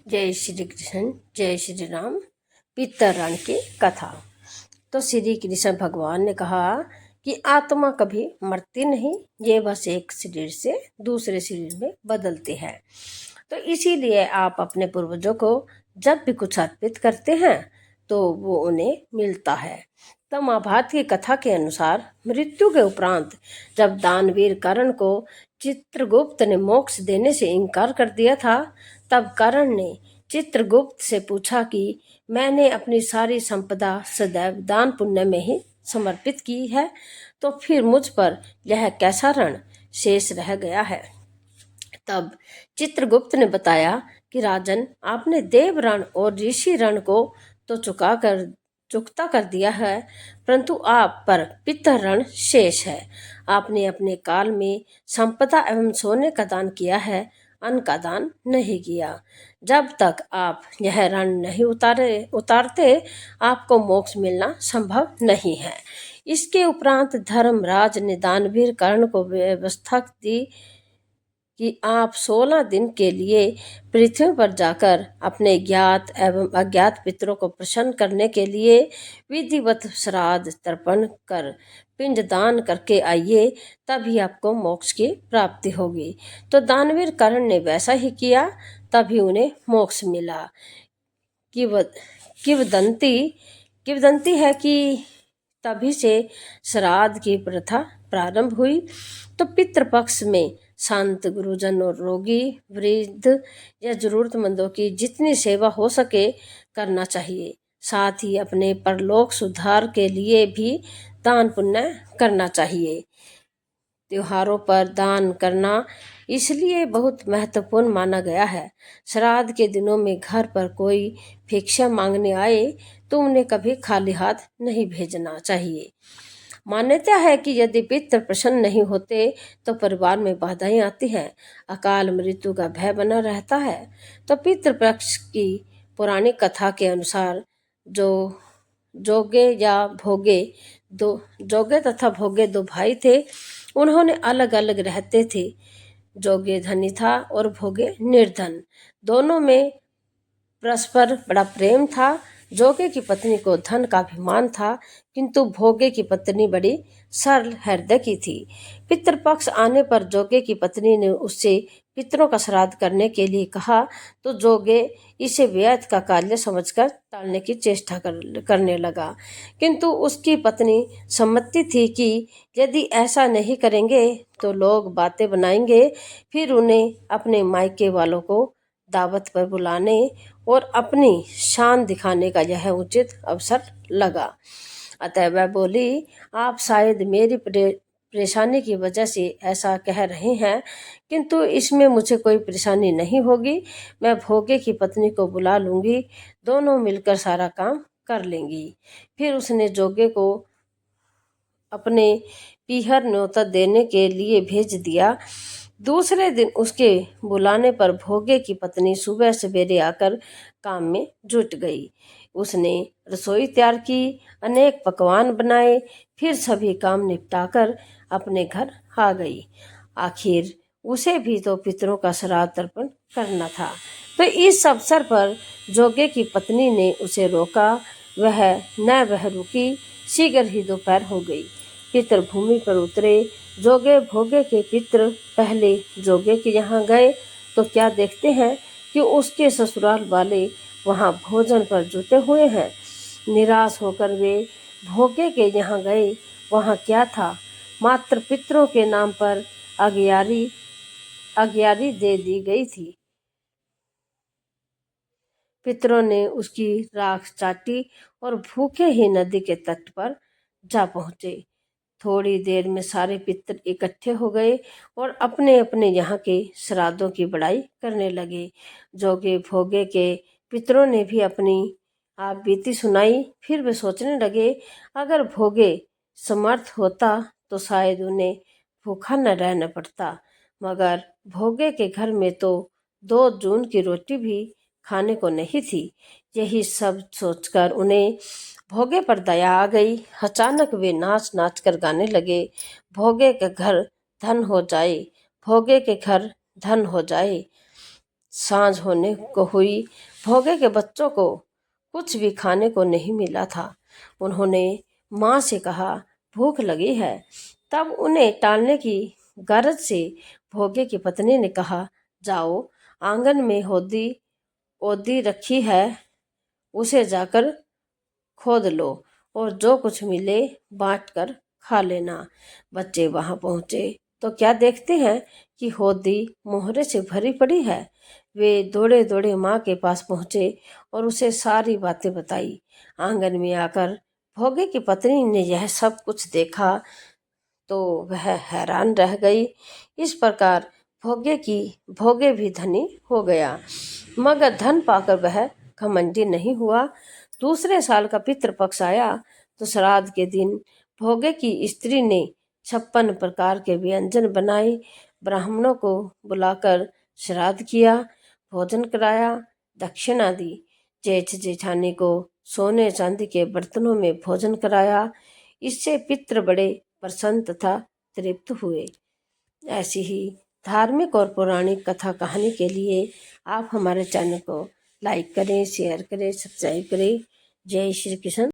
जय श्री कृष्ण, जय श्री राम। पितरण की कथा। तो श्री कृष्ण भगवान ने कहा कि आत्मा कभी मरती नहीं, ये बस एक शरीर से दूसरे शरीर में बदलती है। तो इसीलिए आप अपने पूर्वजों को जब भी कुछ अर्पित करते हैं तो वो उन्हें मिलता है। तो महाभारत की कथा के अनुसार मृत्यु के उपरांत जब दानवीर कर्ण को चित्रगुप्त ने मोक्ष देने से इनकार कर दिया था, तब कर्ण ने चित्रगुप्त से पूछा कि मैंने अपनी सारी संपदा सदैव दान पुण्य में ही समर्पित की है, तो फिर मुझ पर यह कैसा ऋण शेष रह गया है। तब चित्रगुप्त ने बताया कि राजन, आपने देव ऋण और ऋषि ऋण को तो चुकता कर दिया है, परंतु आप पर पितृ ऋण शेष है। आपने अपने काल में संपदा एवं सोने का दान किया है, अन्न का दान नहीं किया। जब तक आप यह ऋण नहीं उतारते आपको मोक्ष मिलना संभव नहीं है। इसके उपरांत धर्मराज ने दानवीर कर्ण को व्यवस्था दी कि आप 16 दिन के लिए पृथ्वी पर जाकर अपने ज्ञात एवं अज्ञात पितरों को प्रसन्न करने के लिए विधिवत श्राद्ध तर्पण कर पिंडदान करके आइए, तभी आपको मोक्ष की प्राप्ति होगी। तो दानवीर कर्ण ने वैसा ही किया, तभी उन्हें मोक्ष मिला। किवदंती किवदंती है कि तभी से श्राद्ध की प्रथा प्रारंभ हुई। तो पितृपक्ष में संत, गुरुजन और रोगी, वृद्ध या जरूरतमंदों की जितनी सेवा हो सके करना चाहिए। साथ ही अपने परलोक सुधार के लिए भी दान पुण्य करना चाहिए। त्योहारों पर दान करना इसलिए बहुत महत्वपूर्ण माना गया है। श्राद्ध के दिनों में घर पर कोई भिक्षा मांगने आए तो उन्हें कभी खाली हाथ नहीं भेजना चाहिए। मान्यता है कि यदि पितृ प्रसन्न नहीं होते तो परिवार में बाधाएं आती हैं, अकाल मृत्यु का भय बना रहता है। तो पितृपक्ष की पुरानी कथा के अनुसार जो जोगे तथा भोगे दो भाई थे, उन्होंने अलग अलग रहते थे। जोगे धनी था और भोगे निर्धन। दोनों में परस्पर बड़ा प्रेम था। जोगे की पत्नी को धन का अभिमान था, किंतु भोगे की पत्नी बड़ी सरल हृदय की थी। पितृपक्ष आने पर जोगे की पत्नी ने उससे पितरों का श्राद्ध करने के लिए कहा, तो जोगे इसे व्यर्थ का कार्य समझकर टालने की चेष्टा करने लगा, किंतु उसकी पत्नी सम्मति थी कि यदि ऐसा नहीं करेंगे तो लोग बातें बनाएंगे, फिर उन्हें अपने मायके वालों को दावत पर बुलाने और अपनी शान दिखाने का यह उचित अवसर लगा। अतः वह बोली, आप शायद मेरी परेशानी की वजह से ऐसा कह रहे हैं, किंतु इसमें मुझे कोई परेशानी नहीं होगी। मैं भोगे की पत्नी को बुला लूंगी, दोनों मिलकर सारा काम कर लेंगी। फिर उसने जोगे को अपने पीहर न्योता देने के लिए भेज दिया। दूसरे दिन उसके बुलाने पर भोगे की पत्नी सुबह सवेरे आकर काम में जुट गई। उसने रसोई तैयार की, अनेक पकवान बनाए, फिर सभी काम निपटाकर अपने घर आ गई। आखिर उसे भी तो पितरों का श्राद्ध तर्पण करना था। तो इस अवसर पर जोगे की पत्नी ने उसे रोका। वह रुकी। शीघ्र ही दोपहर हो गई। पितर भूमि पर उतरे। जोगे भोगे के पितर पहले जोगे के यहाँ गए तो क्या देखते हैं कि उसके ससुराल वाले वहाँ भोजन पर जुटे हुए हैं। निराश होकर वे भोगे के यहाँ गए। वहाँ क्या था, मात्र पितरों के नाम पर अग्यारी दे दी गई थी। पितरों ने उसकी राख चाटी और भूखे ही नदी के तट पर जा पहुंचे। थोड़ी देर में सारे पितर इकट्ठे हो गए और अपने अपने यहाँ के श्राद्धों की बड़ाई करने लगे। जोगे भोगे के पितरों ने भी अपनी आप बीती सुनाई। फिर वे सोचने लगे, अगर भोगे समर्थ होता तो शायद उन्हें भूखा न रहना पड़ता, मगर भोगे के घर में तो 2 जून की रोटी भी खाने को नहीं थी। यही सब सोचकर उन्हें भोगे पर दया आ गई। अचानक वे नाच नाच कर गाने लगे, भोगे के घर धन हो जाए, भोगे के घर धन हो जाए। सांझ होने को हुई। भोगे के बच्चों को कुछ भी खाने को नहीं मिला था। उन्होंने माँ से कहा, भूख लगी है। तब उन्हें टालने की गरज से भोगे की पत्नी ने कहा, जाओ, आंगन में होदी ओदी रखी है, उसे जाकर खोद लो और जो कुछ मिले बांट कर खा लेना। बच्चे वहां पहुंचे तो क्या देखते हैं कि होदी मोहरे से भरी पड़ी है। वे दौड़े दौड़े माँ के पास पहुंचे और उसे सारी बातें बताई। आंगन में आकर भोगे की पत्नी ने यह सब कुछ देखा तो वह हैरान रह गई। इस प्रकार भोगे भी धनी हो गया, मगर धन पाकर वह घमंडी नहीं हुआ। दूसरे साल का पितृपक्ष आया तो श्राद्ध के दिन भोगे की स्त्री ने 56 प्रकार के व्यंजन बनाए। ब्राह्मणों को बुलाकर श्राद्ध किया, भोजन कराया, दक्षिणा दी। जेठ जेठानी को सोने चांदी के बर्तनों में भोजन कराया। इससे पितृ बड़े प्रसन्न तथा तृप्त हुए। ऐसी ही धार्मिक और पौराणिक कथा कहानी के लिए आप हमारे चैनल को लाइक करें, शेयर करें, सब्सक्राइब करें। जय श्री कृष्ण।